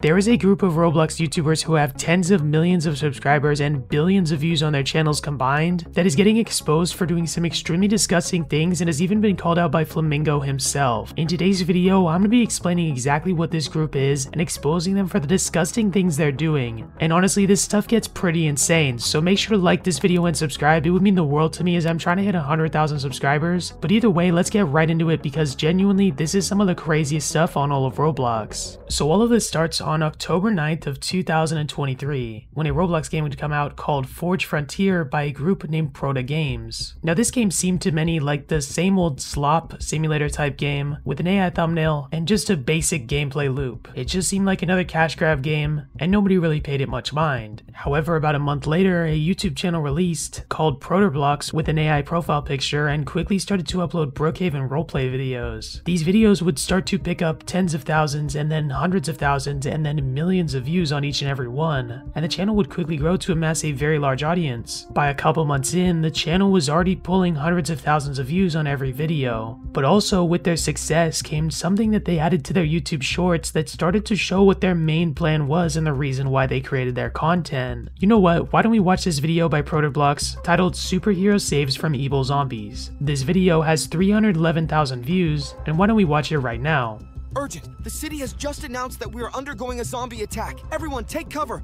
There is a group of Roblox YouTubers who have tens of millions of subscribers and billions of views on their channels combined that is getting exposed for doing some extremely disgusting things and has even been called out by Flamingo himself. In today's video, I'm going to be explaining exactly what this group is and exposing them for the disgusting things they're doing. And honestly, this stuff gets pretty insane, so make sure to like this video and subscribe. It would mean the world to me as I'm trying to hit 100,000 subscribers. But either way, let's get right into it because genuinely, this is some of the craziest stuff on all of Roblox. So all of this starts on October 9th of 2023, when a Roblox game would come out called Forge Frontier by a group named Proto Games. Now this game seemed to many like the same old slop simulator type game with an AI thumbnail and just a basic gameplay loop. It just seemed like another cash grab game and nobody really paid it much mind. However, about a month later, a YouTube channel released called Protoblocks with an AI profile picture and quickly started to upload Brookhaven roleplay videos. These videos would start to pick up tens of thousands and then hundreds of thousands and then millions of views on each and every one, and the channel would quickly grow to amass a very large audience. By a couple months in, the channel was already pulling hundreds of thousands of views on every video. But also with their success came something that they added to their YouTube shorts that started to show what their main plan was and the reason why they created their content. You know what, why don't we watch this video by Protoblocks titled Superhero Saves from Evil Zombies. This video has 311,000 views, and why don't we watch it right now. Urgent! The city has just announced that we are undergoing a zombie attack. Everyone, take cover!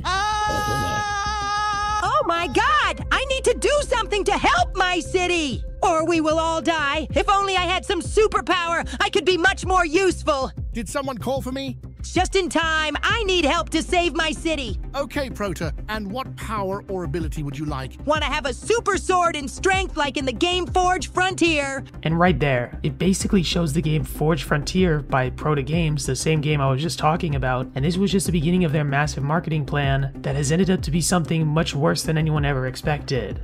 Ah! Oh my God! I need to do something to help my city! Or we will all die. If only I had some superpower, I could be much more useful. Did someone call for me? Just in time. I need help to save my city. Okay, Prota. And what power or ability would you like? Want to have a super sword and strength like in the game Forge Frontier. And right there, it basically shows the game Forge Frontier by Proto Games, the same game I was just talking about, and this was just the beginning of their massive marketing plan that has ended up to be something much worse than anyone ever expected.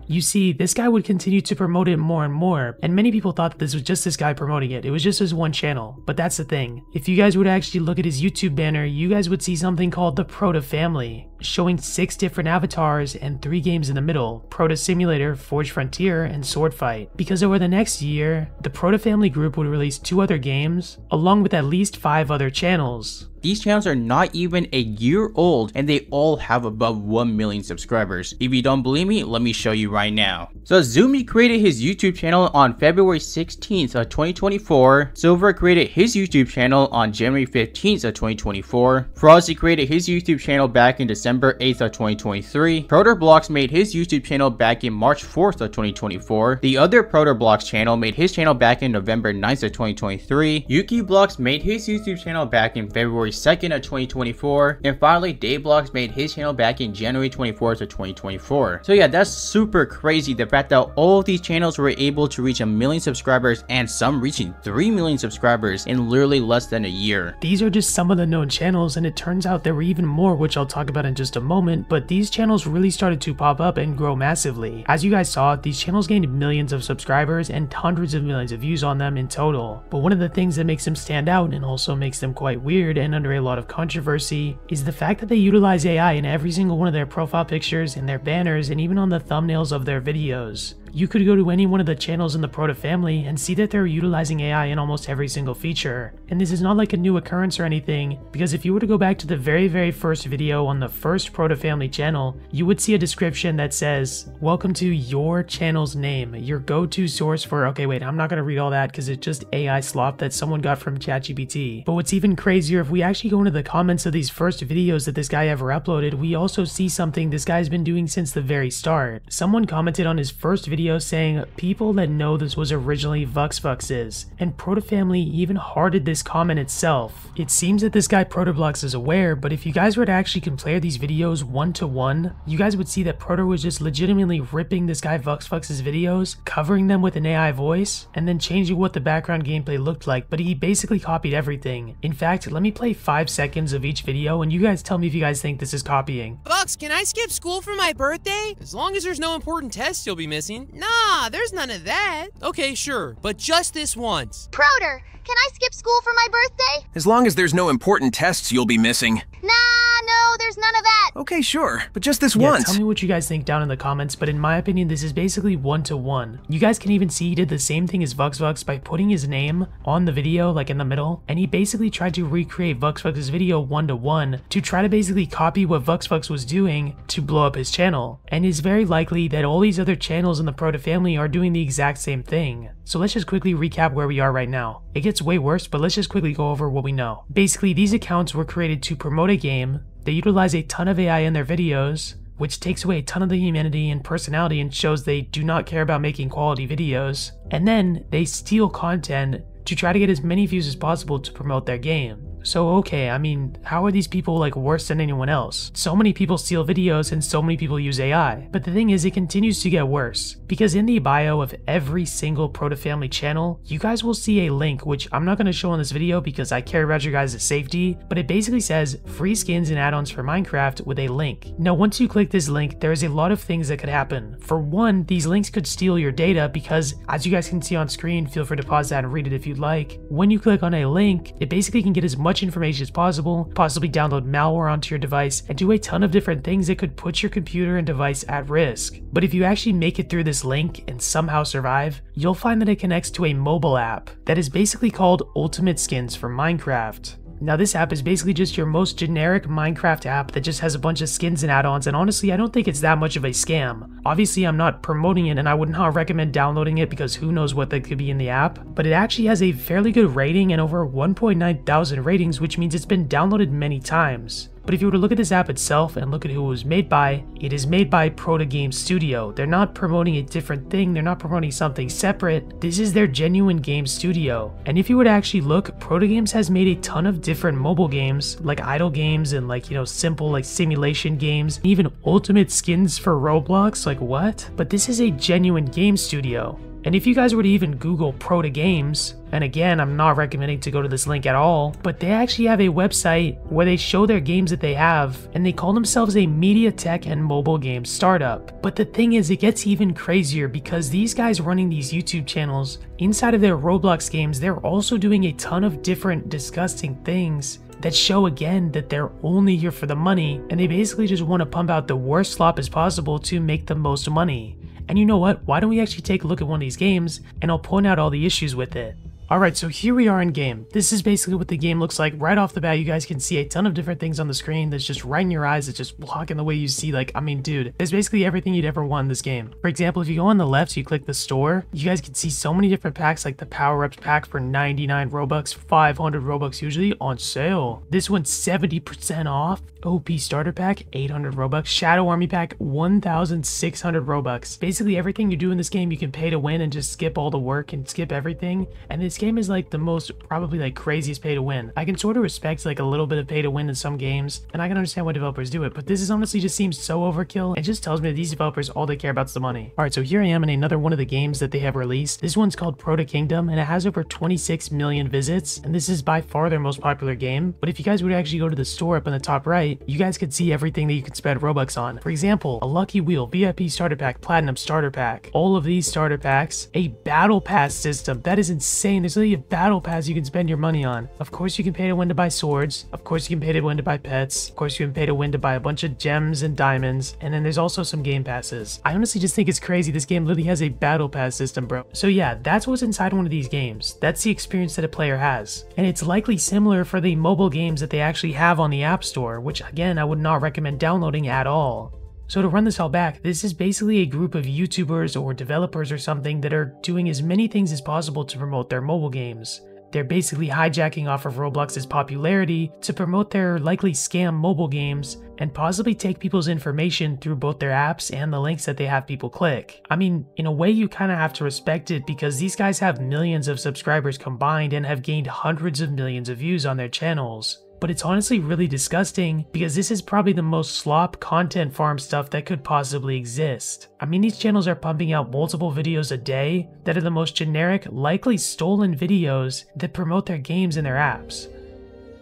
You see, this guy would continue to promote it more and more, and many people thought that this was just this guy promoting it. It was just his one channel. But that's the thing. If you guys would actually look at his YouTube banner, you guys would see something called the Proto Family, showing 6 different avatars and 3 games in the middle: Proto Simulator, Forge Frontier, and Sword Fight. Because over the next year, the Proto Family group would release 2 other games, along with at least 5 other channels. These channels are not even a year old and they all have above 1 million subscribers. If you don't believe me, let me show you right now. So Zumi created his YouTube channel on February 16th of 2024. Silver created his YouTube channel on January 15th of 2024. Frosty created his YouTube channel back in December 8th of 2023. Protoblocks made his YouTube channel back in March 4th of 2024. The other Protoblocks channel made his channel back in November 9th of 2023. Yuki Blocks made his YouTube channel back in February 2nd of 2024, and finally Dayblox made his channel back in January 24th of 2024. So yeah, that's super crazy, the fact that all of these channels were able to reach 1 million subscribers and some reaching 3 million subscribers in literally less than a year. These are just some of the known channels, and it turns out there were even more, which I'll talk about in just a moment, but these channels really started to pop up and grow massively. As you guys saw, these channels gained millions of subscribers and hundreds of millions of views on them in total. But one of the things that makes them stand out and also makes them quite weird and under a lot of controversy is the fact that they utilize AI in every single one of their profile pictures, in their banners, and even on the thumbnails of their videos. You could go to any one of the channels in the Proto family and see that they're utilizing AI in almost every single feature. And this is not like a new occurrence or anything, because if you were to go back to the very first video on the first Proto family channel, you would see a description that says, "Welcome to your channel's name, your go-to source for..." Okay, wait, I'm not gonna read all that because it's just AI slop that someone got from ChatGPT. But what's even crazier, if we actually go into the comments of these first videos that this guy ever uploaded, we also see something this guy's been doing since the very start. Someone commented on his first video saying, "People that know this was originally VuxVux's," and Proto Family even hearted this comment itself. It seems that this guy Protoblocks is aware, but if you guys were to actually compare these videos 1 to 1, you guys would see that Proto was just legitimately ripping this guy VuxVux's videos, covering them with an AI voice, and then changing what the background gameplay looked like, but he basically copied everything. In fact, let me play 5 seconds of each video and you guys tell me if you guys think this is copying. Bucks, can I skip school for my birthday? As long as there's no important tests you'll be missing. Nah, there's none of that. Okay, sure, but just this once. Proter, can I skip school for my birthday? As long as there's no important tests you'll be missing. Nah, no, there's There's none of that! Okay, sure, but just this Yeah, once. tell me what you guys think down in the comments, but in my opinion, this is basically one-to-one. You guys can even see he did the same thing as VuxVux by putting his name on the video, like in the middle, and he basically tried to recreate VuxVux's video one-to-one to try to basically copy what VuxVux was doing to blow up his channel. And it's very likely that all these other channels in the Proto family are doing the exact same thing. So let's just quickly recap where we are right now. It gets way worse, but let's just quickly go over what we know. Basically, these accounts were created to promote a game. They utilize a ton of AI in their videos, which takes away a ton of the humanity and personality and shows they do not care about making quality videos. And then they steal content to try to get as many views as possible to promote their game. So okay, I mean, how are these people like worse than anyone else? So many people steal videos and so many people use AI. But the thing is, it continues to get worse. Because in the bio of every single Proto family channel, you guys will see a link, which I'm not going to show in this video because I care about your guys' safety, but it basically says free skins and add-ons for Minecraft with a link. Now, once you click this link, there is a lot of things that could happen. For one, these links could steal your data because, as you guys can see on screen, feel free to pause that and read it if you'd like. When you click on a link, it basically can get as much information as possible, possibly download malware onto your device, and do a ton of different things that could put your computer and device at risk. But if you actually make it through this link and somehow survive, you'll find that it connects to a mobile app that is basically called Ultimate Skins for Minecraft. Now this app is basically just your most generic Minecraft app that just has a bunch of skins and add-ons, and honestly I don't think it's that much of a scam. Obviously I'm not promoting it and I would not recommend downloading it because who knows what that could be in the app, but it actually has a fairly good rating and over 1.9 thousand ratings, which means it's been downloaded many times. But if you were to look at this app itself and look at who it was made by, it is made by Proto Games Studio. They're not promoting a different thing, they're not promoting something separate. This is their genuine game studio. And if you were to actually look, Proto Games has made a ton of different mobile games, like idle games and like, you know, simple like simulation games, even ultimate skins for Roblox, like what? But this is a genuine game studio. And if you guys were to even Google Proto Games, and again, I'm not recommending to go to this link at all, but they actually have a website where they show their games that they have, and they call themselves a media tech and mobile game startup. But the thing is, it gets even crazier because these guys running these YouTube channels, inside of their Roblox games, they're also doing a ton of different disgusting things that show again that they're only here for the money, and they basically just want to pump out the worst slop as possible to make the most money. And you know what? Why don't we actually take a look at one of these games and I'll point out all the issues with it. Alright, so here we are in game. This is basically what the game looks like. Right off the bat, you guys can see a ton of different things on the screen that's just right in your eyes. It's just blocking the way you see, like, I mean, dude, there's basically everything you'd ever want in this game. For example, if you go on the left, so you click the store, you guys can see so many different packs, like the power-ups pack for 99 Robux, 500 Robux usually, on sale. This one's 70% off. OP starter pack, 800 Robux. Shadow army pack, 1,600 Robux. Basically everything you do in this game, you can pay to win and just skip all the work and skip everything. And this game is like the most, probably like craziest pay to win. I can sort of respect like a little bit of pay to win in some games, and I can understand why developers do it, but this is honestly just seems so overkill. It just tells me that these developers, all they care about is the money. Alright, so here I am in another one of the games that they have released. This one's called Proto Kingdom, and it has over 26 million visits, and this is by far their most popular game. But if you guys would actually go to the store up in the top right, you guys could see everything that you could spend Robux on. For example, a Lucky Wheel, VIP starter pack, Platinum starter pack, all of these starter packs, a battle pass system. That is insane. There's literally a battle pass you can spend your money on. Of course you can pay to win to buy swords. Of course you can pay to win to buy pets. Of course you can pay to win to buy a bunch of gems and diamonds. And then there's also some game passes. I honestly just think it's crazy. This game literally has a battle pass system, bro. So yeah, that's what's inside one of these games. That's the experience that a player has. And it's likely similar for the mobile games that they actually have on the App Store, which again, I would not recommend downloading at all. So to run this all back, this is basically a group of YouTubers or developers or something that are doing as many things as possible to promote their mobile games. They're basically hijacking off of Roblox's popularity to promote their likely scam mobile games and possibly take people's information through both their apps and the links that they have people click. I mean, in a way you kind of have to respect it because these guys have millions of subscribers combined and have gained hundreds of millions of views on their channels. But it's honestly really disgusting because this is probably the most slop content farm stuff that could possibly exist. I mean, these channels are pumping out multiple videos a day that are the most generic, likely stolen videos that promote their games and their apps.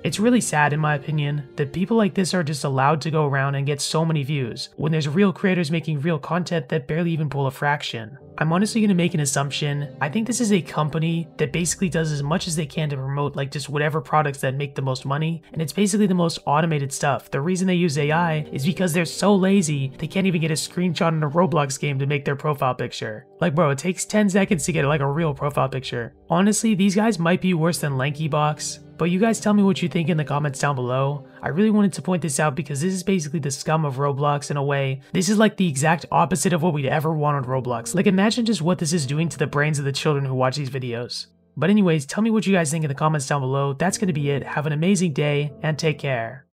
It's really sad in my opinion that people like this are just allowed to go around and get so many views when there's real creators making real content that barely even pull a fraction. I'm honestly going to make an assumption. I think this is a company that basically does as much as they can to promote like just whatever products that make the most money, and it's basically the most automated stuff. The reason they use AI is because they're so lazy they can't even get a screenshot in a Roblox game to make their profile picture. Like bro, it takes 10 seconds to get like a real profile picture. Honestly, these guys might be worse than LankyBox. But you guys tell me what you think in the comments down below. I really wanted to point this out because this is basically the scum of Roblox in a way. This is like the exact opposite of what we'd ever want on Roblox. Like imagine just what this is doing to the brains of the children who watch these videos. But anyways, tell me what you guys think in the comments down below. That's going to be it. Have an amazing day and take care.